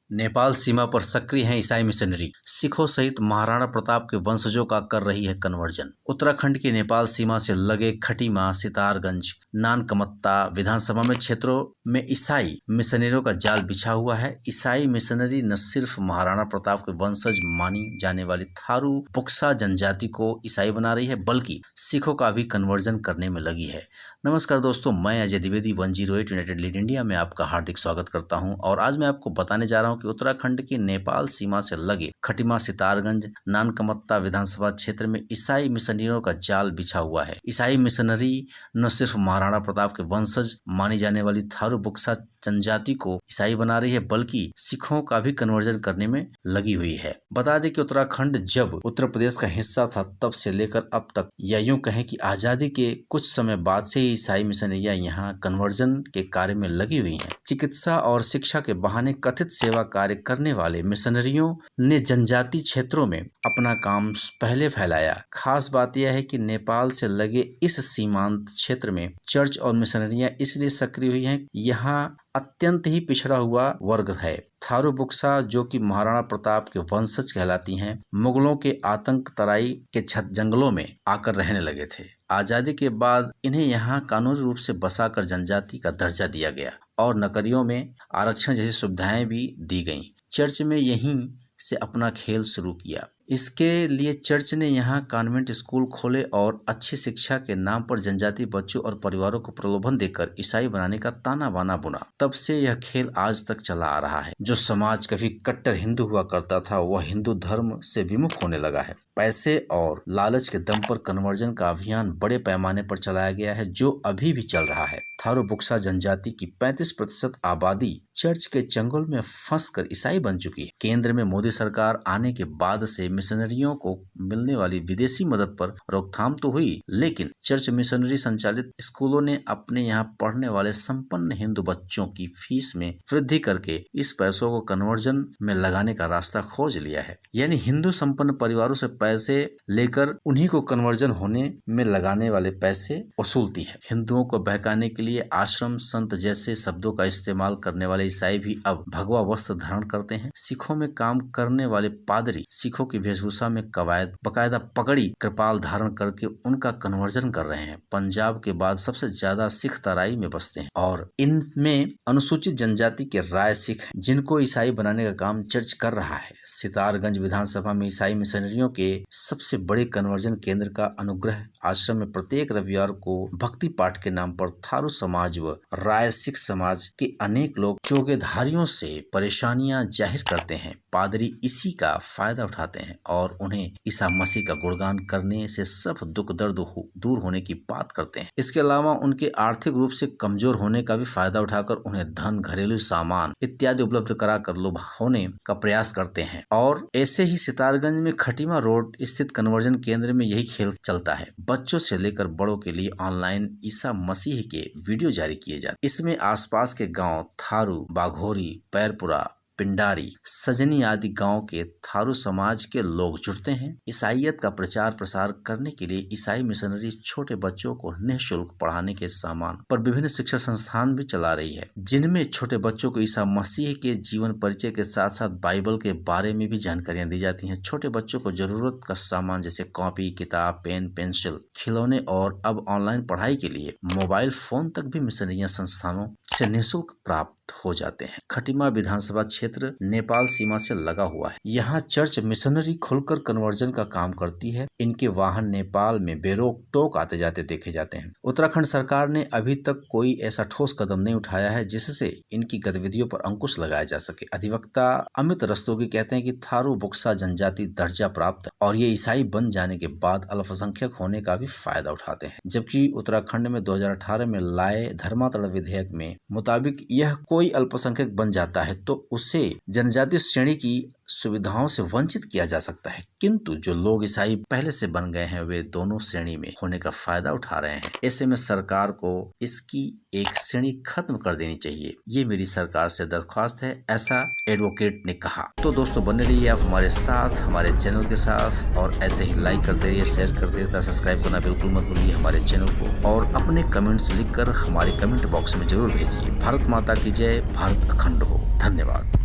नेपाल सीमा पर सक्रिय हैं ईसाई मिशनरी। सिखों सहित महाराणा प्रताप के वंशजों का कर रही है कन्वर्जन। उत्तराखंड की नेपाल सीमा से लगे खटीमा, सितारगंज, नानकमत्ता विधानसभा में क्षेत्रों में ईसाई मिशनरियों का जाल बिछा हुआ है। ईसाई मिशनरी न सिर्फ महाराणा प्रताप के वंशज मानी जाने वाली थारू बुक्सा जनजाति को ईसाई बना रही है, बल्कि सिखों का भी कन्वर्जन करने में लगी है। नमस्कार दोस्तों, मैं Ajay Dwivedi 108 United lead India में आपका हार्दिक स्वागत करता हूं और आज मैं आपको बताने जा रहा हूं कि उत्तराखंड की नेपाल सीमा से लगे खटीमा, सितारगंज, नानकमत्ता विधानसभा क्षेत्र में ईसाई मिशनरियों का जाल बिछा हुआ है। ईसाई मिशनरी न सिर्फ महाराणा प्रताप के वंशज मानी जाने वाली थारू बुक्सा जनजाति को ईसाई बना रही है, बल्कि सिखों का भी कन्वर्जन करने में लगी हुई है। बता दें कि उत्तराखंड जब उत्तर प्रदेश का हिस्सा था तब से लेकर अब तक, या यूं कहें कि आजादी के कुछ समय बाद से ही ईसाई मिशनरियां यहाँ कन्वर्जन के कार्य में लगी हुई हैं। चिकित्सा और शिक्षा के बहाने कथित सेवा कार्य करने वाले मिशनरियों ने जनजाति क्षेत्रों में अपना काम पहले फैलाया। खास बात यह है कि नेपाल से लगे इस सीमांत क्षेत्र में चर्च और मिशनरियां इसलिए सक्रिय हुई हैं, यहाँ अत्यंत ही पिछड़ा हुआ वर्ग है। थारू बुक्सा, जो कि महाराणा प्रताप के वंशज कहलाती हैं, मुगलों के आतंक तराई के जंगलों में आकर रहने लगे थे। आजादी के बाद इन्हें यहाँ कानूनी रूप से बसाकर जनजाति का दर्जा दिया गया और नौकरियों में आरक्षण जैसी सुविधाएं भी दी गईं। चर्च में यहीं से अपना खेल शुरू किया। इसके लिए चर्च ने यहाँ कॉन्वेंट स्कूल खोले और अच्छी शिक्षा के नाम पर जनजाति बच्चों और परिवारों को प्रलोभन देकर ईसाई बनाने का ताना बाना बुना। तब से यह खेल आज तक चला आ रहा है। जो समाज कभी कट्टर हिंदू हुआ करता था, वह हिंदू धर्म से विमुख होने लगा है। पैसे और लालच के दम पर कन्वर्जन का अभियान बड़े पैमाने पर चलाया गया है, जो अभी भी चल रहा है। थारू बुक्सा जनजाति की 35% आबादी चर्च के चंगुल में फंसकर ईसाई बन चुकी है। केंद्र में मोदी सरकार आने के बाद से मिशनरियों को मिलने वाली विदेशी मदद पर रोकथाम तो हुई, लेकिन चर्च मिशनरी संचालित स्कूलों ने अपने यहाँ पढ़ने वाले संपन्न हिंदू बच्चों की फीस में वृद्धि करके इस पैसों को कन्वर्जन में लगाने का रास्ता खोज लिया है। यानी हिंदू संपन्न परिवारों से पैसे लेकर उन्हीं को कन्वर्जन होने में लगाने वाले पैसे वसूलती है। हिंदुओं को बहकाने के लिए आश्रम संत जैसे शब्दों का इस्तेमाल करने वाले ईसाई भी अब भगवा वस्त्र धारण करते हैं। सिखों में काम करने वाले पादरी सिखों की वेशभूषा में बकायदा पगड़ी, कृपाल धारण करके उनका कन्वर्जन कर रहे हैं। पंजाब के बाद सबसे ज्यादा सिख तराई में बसते हैं और इनमें अनुसूचित जनजाति के राय सिख हैं, जिनको ईसाई बनाने का काम चर्च कर रहा है। सितारगंज विधानसभा में ईसाई मिशनरियों के सबसे बड़े कन्वर्जन केंद्र का अनुग्रह आश्रम में प्रत्येक रविवार को भक्ति पाठ के नाम पर थारू समाज व राय सिख समाज के अनेक लोग चोगेधारियों से परेशानियां जाहिर करते हैं। पादरी इसी का फायदा उठाते हैं और उन्हें ईसा मसीह का गुणगान करने से सब दुख दर्द दूर होने की बात करते हैं। इसके अलावा उनके आर्थिक रूप से कमजोर होने का भी फायदा उठाकर उन्हें धन, घरेलू सामान इत्यादि उपलब्ध कराकर लुभाने का प्रयास करते हैं। और ऐसे ही सितारगंज में खटीमा रोड स्थित कन्वर्जन केंद्र में यही खेल चलता है। बच्चों से लेकर बड़ों के लिए ऑनलाइन ईसा मसीह के वीडियो जारी किए जाते। इसमें आसपास के गांव थारू, बाघोरी, पैरपुरा, पिंडारी, सजनी आदि गांव के थारू समाज के लोग जुड़ते हैं। ईसाईयत का प्रचार प्रसार करने के लिए ईसाई मिशनरी छोटे बच्चों को निःशुल्क पढ़ाने के सामान पर विभिन्न शिक्षा संस्थान भी चला रही है, जिनमें छोटे बच्चों को ईसा मसीह के जीवन परिचय के साथ साथ बाइबल के बारे में भी जानकारियां दी जाती हैं। छोटे बच्चों को जरूरत का सामान जैसे कॉपी, किताब, पेन, पेंसिल, खिलौने और अब ऑनलाइन पढ़ाई के लिए मोबाइल फोन तक भी मिशनरियां संस्थानों से निःशुल्क प्राप्त हो जाते हैं। खटीमा विधानसभा क्षेत्र नेपाल सीमा से लगा हुआ है। यहाँ चर्च मिशनरी खुलकर कन्वर्जन का काम करती है। इनके वाहन नेपाल में बेरोक टोक आते जाते देखे जाते हैं। उत्तराखंड सरकार ने अभी तक कोई ऐसा ठोस कदम नहीं उठाया है जिससे इनकी गतिविधियों पर अंकुश लगाया जा सके। अधिवक्ता अमित रस्तोगी कहते हैं कि थारू बुक्सा जनजाति दर्जा प्राप्त और ये ईसाई बन जाने के बाद अल्पसंख्यक होने का भी फायदा उठाते हैं, जबकि उत्तराखंड में 2018 में लाए धर्मांतरण विधेयक में मुताबिक यह कोई अल्पसंख्यक बन जाता है तो उसे जनजाति श्रेणी की सुविधाओं से वंचित किया जा सकता है, किंतु जो लोग ईसाई पहले से बन गए हैं वे दोनों श्रेणी में होने का फायदा उठा रहे हैं। ऐसे में सरकार को इसकी एक श्रेणी खत्म कर देनी चाहिए। ये मेरी सरकार से दरख्वास्त है, ऐसा एडवोकेट ने कहा। तो दोस्तों, बने रहिए आप हमारे साथ, हमारे चैनल के साथ, और ऐसे ही लाइक करते रहिए, शेयर करते रहिए, सब्सक्राइब करना बिल्कुल मत भूलिए हमारे चैनल को, और अपने कमेंट्स लिखकर हमारे कमेंट बॉक्स में जरूर भेजिए। भारत माता की जय, भारत अखंड हो। धन्यवाद।